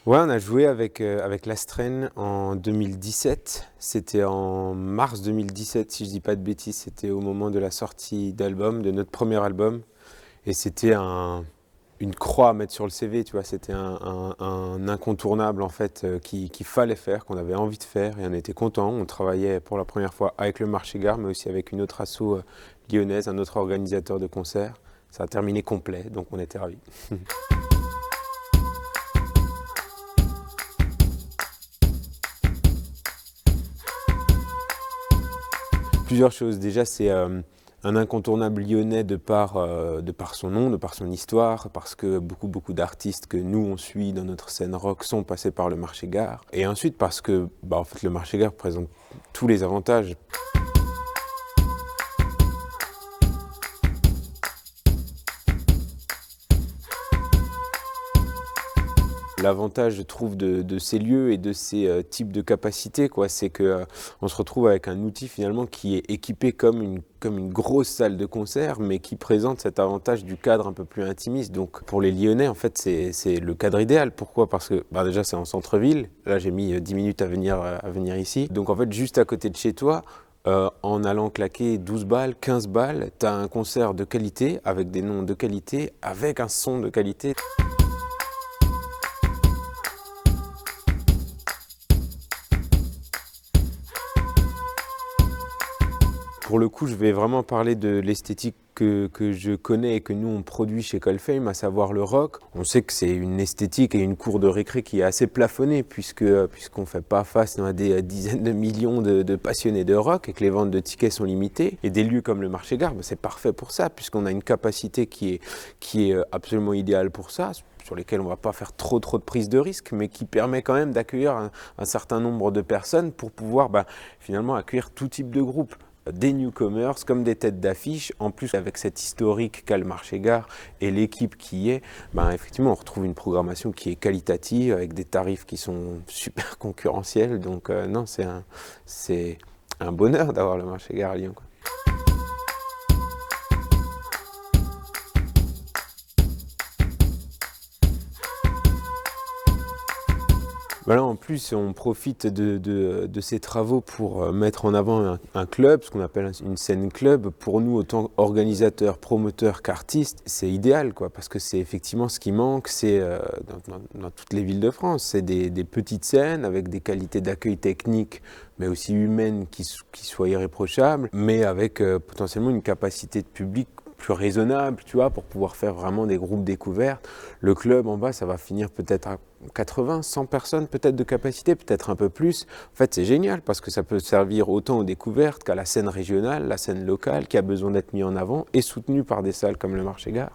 Ouais, on a joué avec l'Astren en 2017. C'était en mars 2017, si je dis pas de bêtises. C'était au moment de la sortie d'album, de notre premier album. Et c'était une croix à mettre sur le CV, tu vois. C'était un incontournable, en fait, qu'il fallait faire, qu'on avait envie de faire. Et on était contents. On travaillait pour la première fois avec le Marché Gare, mais aussi avec une autre asso lyonnaise, un autre organisateur de concerts. Ça a terminé complet, donc on était ravis. Plusieurs choses. Déjà, c'est un incontournable lyonnais de par son nom, de par son histoire, parce que beaucoup d'artistes que nous on suit dans notre scène rock sont passés par le Marché Gare. Et ensuite parce que en fait, le Marché Gare présente tous les avantages. L'avantage, je trouve, de ces lieux et de ces types de capacités, quoi, c'est que on se retrouve avec un outil finalement qui est équipé comme une grosse salle de concert, mais qui présente cet avantage du cadre un peu plus intimiste. Donc pour les Lyonnais, en fait, c'est le cadre idéal. Pourquoi? Parce que déjà, c'est en centre-ville. Là, j'ai mis 10 minutes à venir ici. Donc en fait, juste à côté de chez toi, en allant claquer 12 balles, 15 balles, tu as un concert de qualité, avec des noms de qualité, avec un son de qualité. Pour le coup, je vais vraiment parler de l'esthétique que je connais et que nous on produit chez Colfame, à savoir le rock. On sait que c'est une esthétique et une cour de récré qui est assez plafonnée puisqu'on ne fait pas face à des dizaines de millions de passionnés de rock et que les ventes de tickets sont limitées. Et des lieux comme le Marché Gare, c'est parfait pour ça puisqu'on a une capacité qui est absolument idéale pour ça, sur lesquels on ne va pas faire trop de prise de risque, mais qui permet quand même d'accueillir un certain nombre de personnes pour pouvoir finalement accueillir tout type de groupe. Des newcomers comme des têtes d'affiche, en plus avec cette historique qu'a le Marché Gare et l'équipe qui y est, effectivement on retrouve une programmation qui est qualitative avec des tarifs qui sont super concurrentiels, donc non, c'est un bonheur d'avoir le Marché Gare à Lyon, quoi. Là, en plus, on profite de ces travaux pour mettre en avant un club, ce qu'on appelle une scène club. Pour nous, autant organisateurs, promoteurs qu'artistes, c'est idéal, quoi, parce que c'est effectivement ce qui manque, c'est dans toutes les villes de France. C'est des petites scènes avec des qualités d'accueil technique, mais aussi humaines qui soient irréprochables, mais avec potentiellement une capacité de public plus raisonnable, tu vois, pour pouvoir faire vraiment des groupes découvertes. Le club en bas, ça va finir peut-être à 80, 100 personnes peut-être de capacité, peut-être un peu plus. En fait, c'est génial parce que ça peut servir autant aux découvertes qu'à la scène régionale, la scène locale qui a besoin d'être mise en avant et soutenue par des salles comme le Marché Gare.